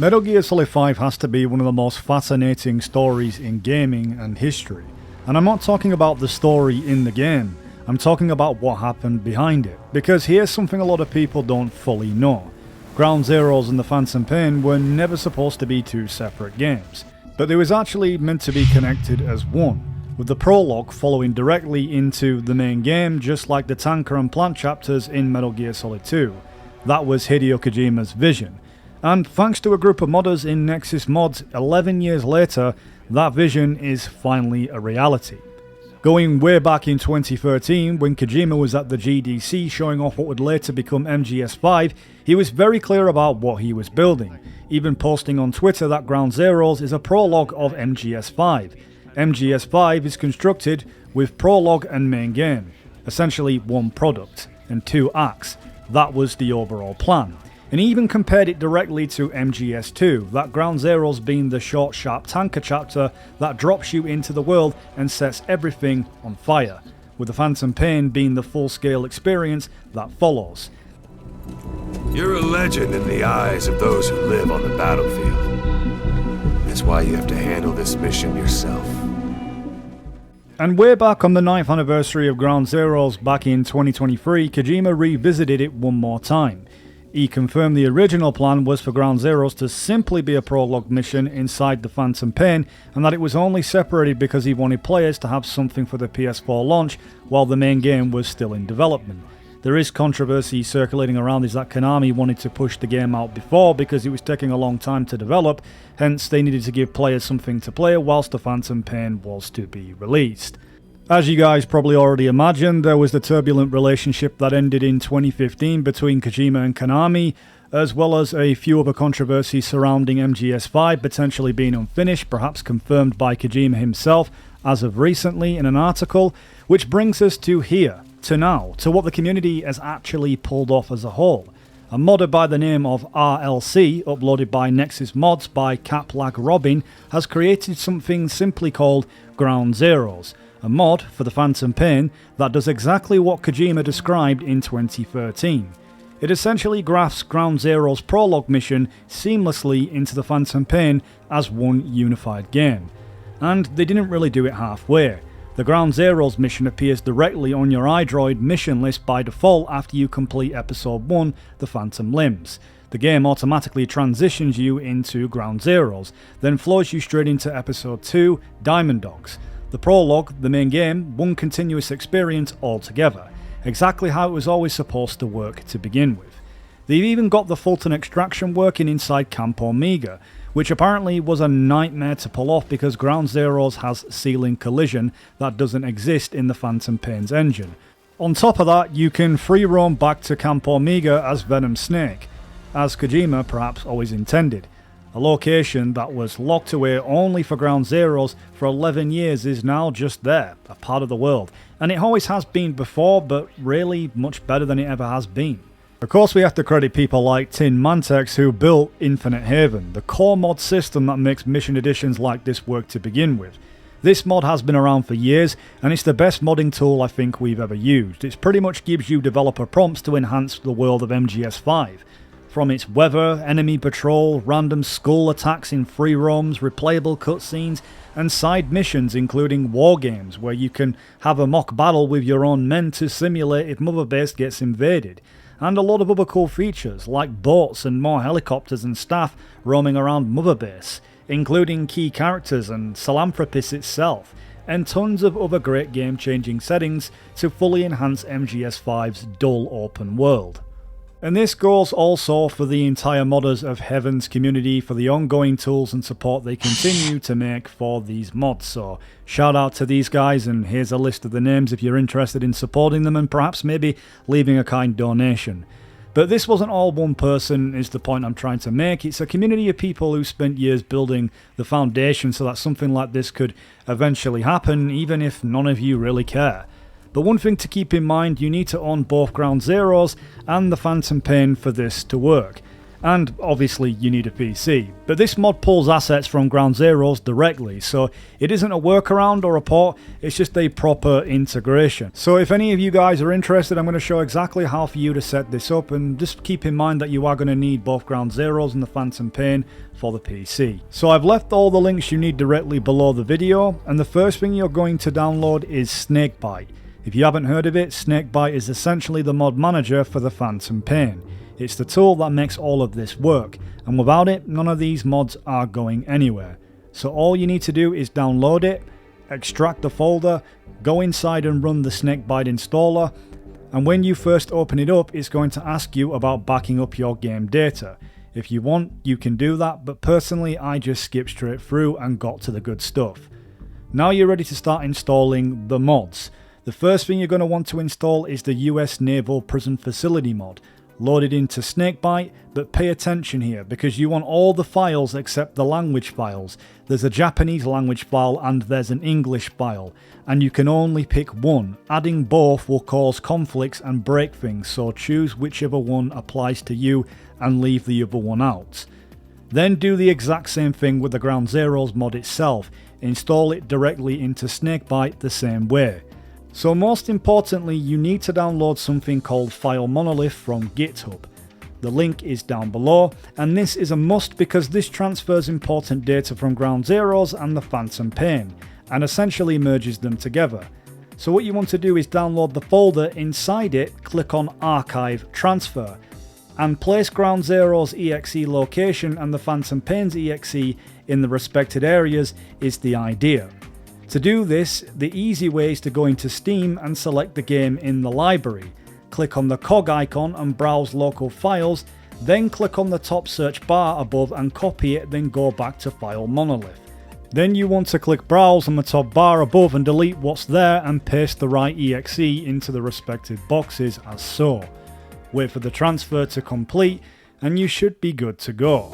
Metal Gear Solid 5 has to be one of the most fascinating stories in gaming and history. And I'm not talking about the story in the game, I'm talking about what happened behind it. Because here's something a lot of people don't fully know. Ground Zeroes and the Phantom Pain were never supposed to be two separate games, but they was actually meant to be connected as one, with the prologue following directly into the main game, just like the tanker and plant chapters in Metal Gear Solid 2. That was Hideo Kojima's vision. And thanks to a group of modders in Nexus Mods, 11 years later, that vision is finally a reality. Going way back in 2013, when Kojima was at the GDC showing off what would later become MGS5, he was very clear about what he was building, even posting on Twitter that Ground Zeroes is a prologue of MGS5. MGS5 is constructed with prologue and main game, essentially one product, and two acts. That was the overall plan. And he even compared it directly to MGS2, that Ground Zeroes being the short sharp tanker chapter that drops you into the world and sets everything on fire, with the Phantom Pain being the full-scale experience that follows. You're a legend in the eyes of those who live on the battlefield. That's why you have to handle this mission yourself. And way back on the 9th anniversary of Ground Zeroes back in 2023, Kojima revisited it one more time. He confirmed the original plan was for Ground Zeroes to simply be a prologue mission inside the Phantom Pain, and that it was only separated because he wanted players to have something for the PS4 launch while the main game was still in development. There is controversy circulating around is that Konami wanted to push the game out before because it was taking a long time to develop, hence they needed to give players something to play whilst the Phantom Pain was to be released. As you guys probably already imagined, there was the turbulent relationship that ended in 2015 between Kojima and Konami, as well as a few other controversies surrounding MGS5 potentially being unfinished, perhaps confirmed by Kojima himself as of recently in an article, which brings us to here, to now, to what the community has actually pulled off as a whole. A modder by the name of RLC, uploaded by Nexus Mods by Caplag Robin, has created something simply called Ground Zeroes, a mod for the Phantom Pain that does exactly what Kojima described in 2013. It essentially grafts Ground Zeroes' prologue mission seamlessly into the Phantom Pain as one unified game. And they didn't really do it halfway. The Ground Zeroes mission appears directly on your iDroid mission list by default after you complete Episode 1, The Phantom Limbs. The game automatically transitions you into Ground Zeroes, then flows you straight into Episode 2, Diamond Dogs. The prologue, the main game, one continuous experience altogether, exactly how it was always supposed to work to begin with. They've even got the Fulton extraction working inside Camp Omega, which apparently was a nightmare to pull off because Ground Zeroes has ceiling collision that doesn't exist in the Phantom Pain's engine. On top of that, you can free roam back to Camp Omega as Venom Snake, as Kojima perhaps always intended. A location that was locked away only for Ground Zeroes for 11 years is now just there, a part of the world. And it always has been before, but really much better than it ever has been. Of course, we have to credit people like Tin Mantex who built Infinite Haven, the core mod system that makes mission editions like this work to begin with. This mod has been around for years, and it's the best modding tool I think we've ever used. It pretty much gives you developer prompts to enhance the world of MGS5. From its weather, enemy patrol, random skull attacks in free roams, replayable cutscenes, and side missions including war games where you can have a mock battle with your own men to simulate if Mother Base gets invaded, and a lot of other cool features like boats and more helicopters and staff roaming around Mother Base, including key characters and Salamthropis itself, and tons of other great game-changing settings to fully enhance MGS5's dull open world. And this goes also for the entire modders of Heaven's community for the ongoing tools and support they continue to make for these mods. So shout out to these guys, and here's a list of the names if you're interested in supporting them and perhaps maybe leaving a kind donation. But this wasn't all one person is the point I'm trying to make. It's a community of people who spent years building the foundation so that something like this could eventually happen, even if none of you really care. But one thing to keep in mind, you need to own both Ground Zeroes and the Phantom Pain for this to work. And obviously you need a PC, but this mod pulls assets from Ground Zeroes directly, so it isn't a workaround or a port, it's just a proper integration. So if any of you guys are interested, I'm going to show exactly how for you to set this up, and just keep in mind that you are going to need both Ground Zeroes and the Phantom Pain for the PC. So I've left all the links you need directly below the video, and the first thing you're going to download is Snakebite. If you haven't heard of it, Snakebite is essentially the mod manager for the Phantom Pain. It's the tool that makes all of this work, and without it, none of these mods are going anywhere. So all you need to do is download it, extract the folder, go inside and run the Snakebite installer, and when you first open it up, it's going to ask you about backing up your game data. If you want, you can do that, but personally I just skipped straight through and got to the good stuff. Now you're ready to start installing the mods. The first thing you're going to want to install is the US Naval Prison Facility mod. Load it into Snakebite, but pay attention here because you want all the files except the language files. There's a Japanese language file and there's an English file, and you can only pick one. Adding both will cause conflicts and break things, so choose whichever one applies to you and leave the other one out. Then do the exact same thing with the Ground Zeroes mod itself. Install it directly into Snakebite the same way. So most importantly, you need to download something called File Monolith from GitHub. The link is down below, and this is a must because this transfers important data from Ground Zeroes and the Phantom Pain, and essentially merges them together. So what you want to do is download the folder, inside it, click on Archive Transfer, and place Ground Zeroes exe location and the Phantom Pain's exe in the respected areas is the idea. To do this, the easy way is to go into Steam and select the game in the library. Click on the cog icon and browse local files, then click on the top search bar above and copy it, then go back to File Monolith. Then you want to click browse on the top bar above and delete what's there and paste the right exe into the respective boxes as so. Wait for the transfer to complete and you should be good to go.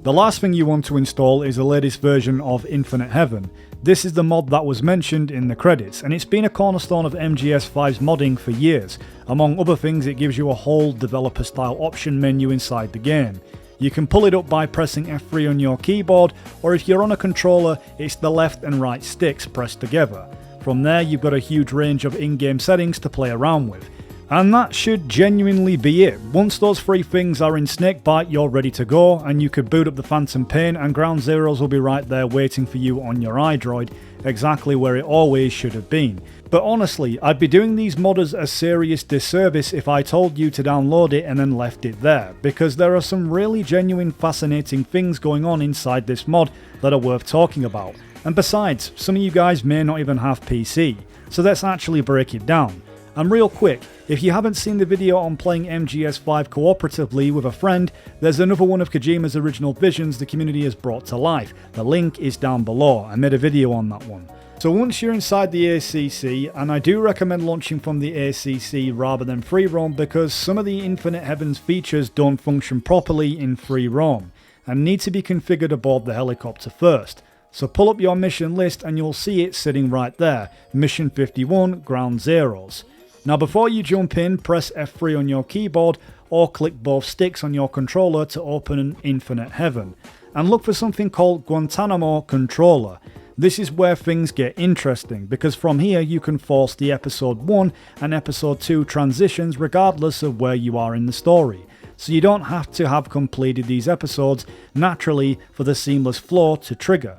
The last thing you want to install is the latest version of Infinite Heaven. This is the mod that was mentioned in the credits, and it's been a cornerstone of MGS5's modding for years. Among other things, it gives you a whole developer style option menu inside the game. You can pull it up by pressing F3 on your keyboard, or if you're on a controller, it's the left and right sticks pressed together. From there, you've got a huge range of in-game settings to play around with. And that should genuinely be it. Once those three things are in Snakebite, you're ready to go, and you could boot up the Phantom Pain and Ground Zeroes will be right there waiting for you on your iDroid, exactly where it always should have been. But honestly, I'd be doing these modders a serious disservice if I told you to download it and then left it there, because there are some really genuine fascinating things going on inside this mod that are worth talking about. And besides, some of you guys may not even have PC, so let's actually break it down. And real quick, if you haven't seen the video on playing MGS5 cooperatively with a friend, there's another one of Kojima's original visions the community has brought to life. The link is down below, I made a video on that one. So once you're inside the ACC, and I do recommend launching from the ACC rather than free roam because some of the Infinite Heavens features don't function properly in free roam, and need to be configured aboard the helicopter first. So pull up your mission list and you'll see it sitting right there, Mission 51, Ground Zeroes. Now before you jump in, press F3 on your keyboard or click both sticks on your controller to open an Infinite Heaven, and look for something called Guantanamo Controller. This is where things get interesting, because from here you can force the Episode 1 and Episode 2 transitions regardless of where you are in the story, so you don't have to have completed these episodes naturally for the seamless flow to trigger.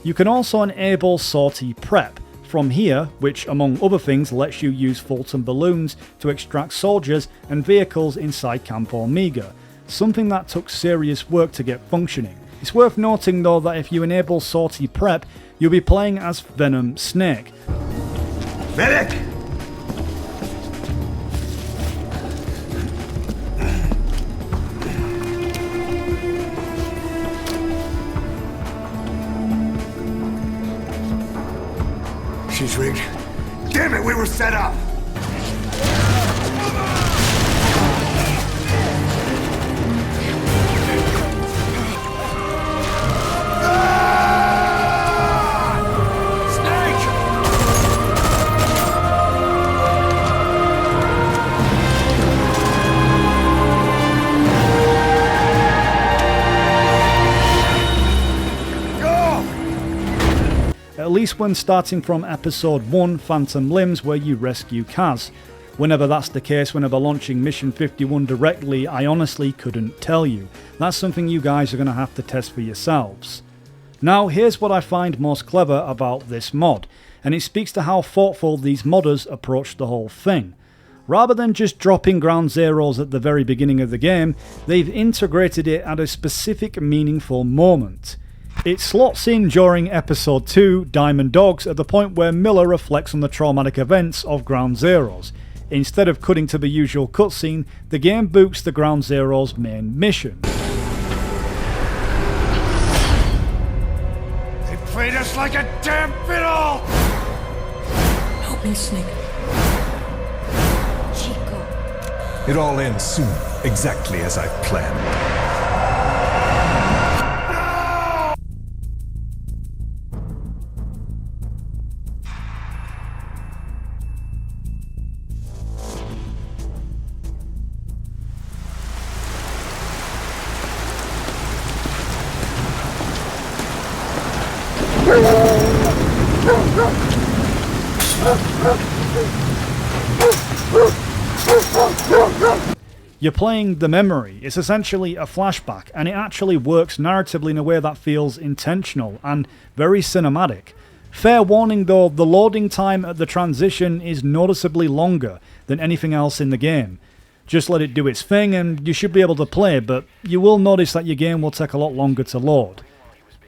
You can also enable sortie prep from here, which among other things lets you use Fulton balloons to extract soldiers and vehicles inside Camp Omega, something that took serious work to get functioning. It's worth noting though that if you enable sortie prep, you'll be playing as Venom Snake. Medic! She's rigged. Damn it, we were set up! least when starting from episode 1, Phantom Limbs, where you rescue Kaz. Whenever that's the case, whenever launching Mission 51 directly, I honestly couldn't tell you. That's something you guys are going to have to test for yourselves. Now here's what I find most clever about this mod, and it speaks to how thoughtful these modders approached the whole thing. Rather than just dropping ground zeros at the very beginning of the game, they've integrated it at a specific meaningful moment. It slots in during episode 2, Diamond Dogs, at the point where Miller reflects on the traumatic events of Ground Zeroes. Instead of cutting to the usual cutscene, the game boots the Ground Zeroes main mission. They played us like a damn fiddle! Help me, Snake. It all ends soon, exactly as I've planned. You're playing The Memory. It's essentially a flashback, and it actually works narratively in a way that feels intentional and very cinematic. Fair warning though, the loading time at the transition is noticeably longer than anything else in the game. Just let it do its thing and you should be able to play, but you will notice that your game will take a lot longer to load.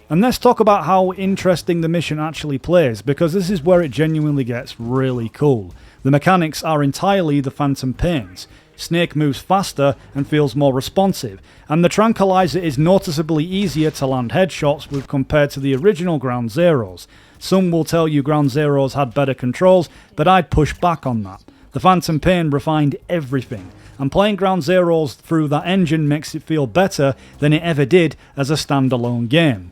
And let's talk about how interesting the mission actually plays, because this is where it genuinely gets really cool. The mechanics are entirely the Phantom Pains. Snake moves faster and feels more responsive, and the Tranquilizer is noticeably easier to land headshots with compared to the original Ground Zeroes. Some will tell you Ground Zeroes had better controls, but I'd push back on that. The Phantom Pain refined everything, and playing Ground Zeroes through that engine makes it feel better than it ever did as a standalone game.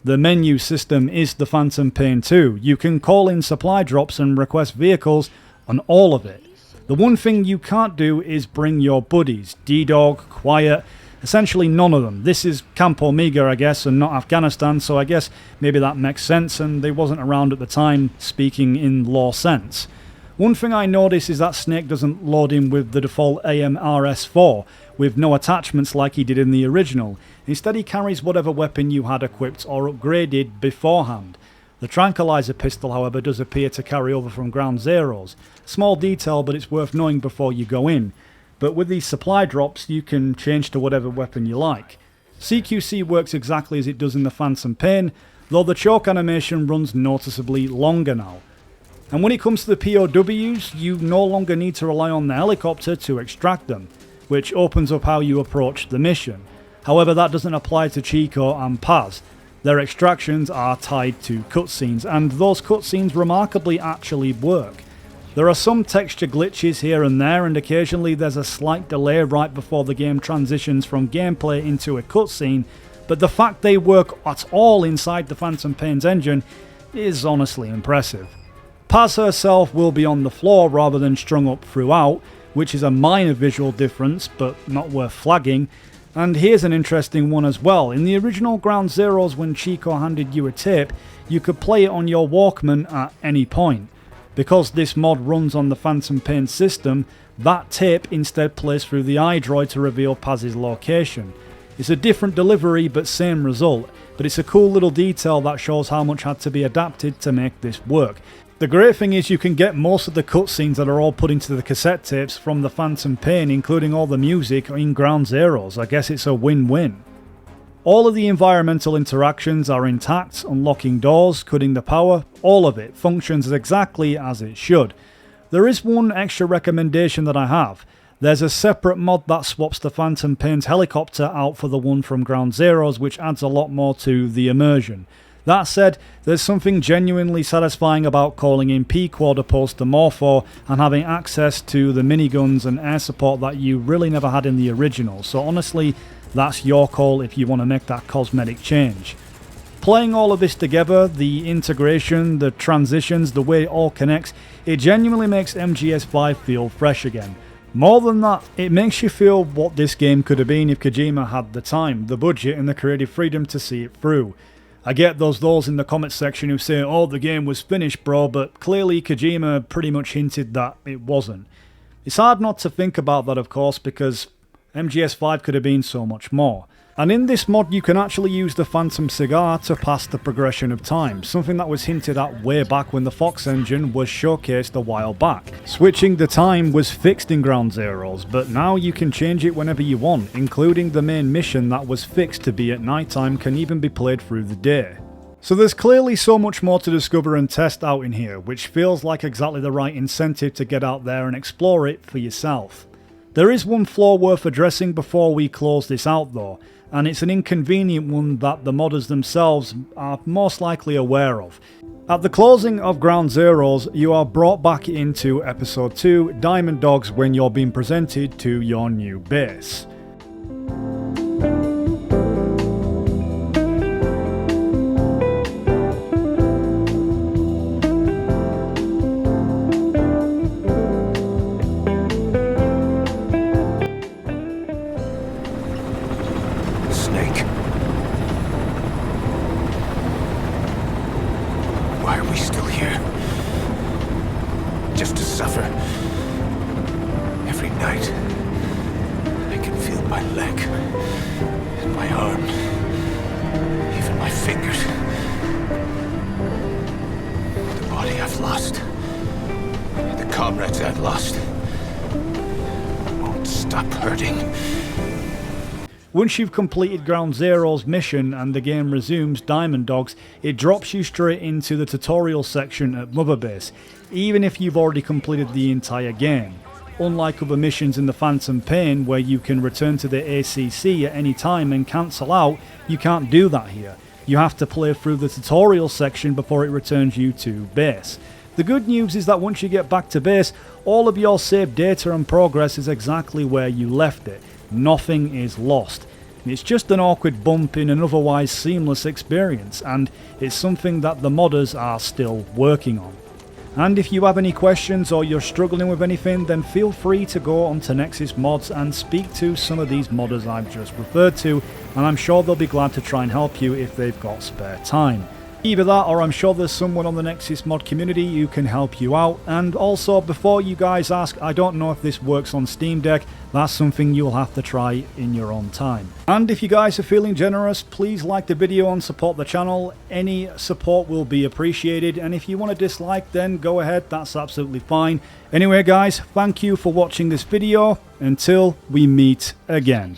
The menu system is the Phantom Pain too. You can call in supply drops and request vehicles on all of it. The one thing you can't do is bring your buddies, D-Dog, Quiet, essentially none of them. This is Camp Omega, I guess, and not Afghanistan, so I guess maybe that makes sense, and they wasn't around at the time speaking in law sense. One thing I notice is that Snake doesn't load in with the default AMRS4, with no attachments like he did in the original. Instead he carries whatever weapon you had equipped or upgraded beforehand. The Tranquilizer pistol, however, does appear to carry over from Ground Zeroes. Small detail, but it's worth knowing before you go in. But with these supply drops, you can change to whatever weapon you like. CQC works exactly as it does in the Phantom Pain, though the choke animation runs noticeably longer now. And when it comes to the POWs, you no longer need to rely on the helicopter to extract them, which opens up how you approach the mission. However, that doesn't apply to Chico and Paz. Their extractions are tied to cutscenes, and those cutscenes remarkably actually work. There are some texture glitches here and there, and occasionally there's a slight delay right before the game transitions from gameplay into a cutscene, but the fact they work at all inside the Phantom Pain's engine is honestly impressive. Paz herself will be on the floor rather than strung up throughout, which is a minor visual difference, but not worth flagging. And here's an interesting one as well. In the original Ground Zeroes, when Chico handed you a tape, you could play it on your Walkman at any point. Because this mod runs on the Phantom Pain system, that tape instead plays through the iDroid to reveal Paz's location. It's a different delivery but same result, but it's a cool little detail that shows how much had to be adapted to make this work. The great thing is you can get most of the cutscenes that are all put into the cassette tapes from the Phantom Pain, including all the music in Ground Zeroes. I guess it's a win-win. All of the environmental interactions are intact, unlocking doors, cutting the power, all of it functions exactly as it should. There is one extra recommendation that I have. There's a separate mod that swaps the Phantom Pain's helicopter out for the one from Ground Zeroes, which adds a lot more to the immersion. That said, there's something genuinely satisfying about calling in P-Quad opposed to Morpho and having access to the miniguns and air support that you really never had in the original, so honestly, that's your call if you want to make that cosmetic change. Playing all of this together, the integration, the transitions, the way it all connects, it genuinely makes MGS5 feel fresh again. More than that, it makes you feel what this game could have been if Kojima had the time, the budget and the creative freedom to see it through. I get those in the comments section who say, oh, the game was finished, bro, but clearly Kojima pretty much hinted that it wasn't. It's hard not to think about that, of course, because MGS5 could have been so much more. And in this mod you can actually use the Phantom Cigar to pass the progression of time, something that was hinted at way back when the Fox engine was showcased a while back. Switching the time was fixed in Ground Zeroes, but now you can change it whenever you want, including the main mission that was fixed to be at night time can even be played through the day. So there's clearly so much more to discover and test out in here, which feels like exactly the right incentive to get out there and explore it for yourself. There is one flaw worth addressing before we close this out though, and it's an inconvenient one that the modders themselves are most likely aware of. At the closing of Ground Zeroes, you are brought back into Episode 2, Diamond Dogs, when you're being presented to your new base. Snake. Why are we still here? Just to suffer. Every night, I can feel my leg, and my arm, even my fingers. The body I've lost, and the comrades I've lost, won't stop hurting. Once you've completed Ground Zero's mission and the game resumes Diamond Dogs, it drops you straight into the tutorial section at Mother Base, even if you've already completed the entire game. Unlike other missions in the Phantom Pain where you can return to the ACC at any time and cancel out, you can't do that here. You have to play through the tutorial section before it returns you to base. The good news is that once you get back to base, all of your saved data and progress is exactly where you left it. Nothing is lost. It's just an awkward bump in an otherwise seamless experience, and it's something that the modders are still working on. And if you have any questions or you're struggling with anything, then feel free to go onto Nexus Mods and speak to some of these modders I've just referred to, and I'm sure they'll be glad to try and help you if they've got spare time. Either that, or I'm sure there's someone on the Nexus mod community who can help you out. And also, before you guys ask, I don't know if this works on Steam Deck. That's something you'll have to try in your own time. And if you guys are feeling generous, please like the video and support the channel. Any support will be appreciated, and if you want to dislike, then go ahead, that's absolutely fine. Anyway guys, thank you for watching this video. Until we meet again.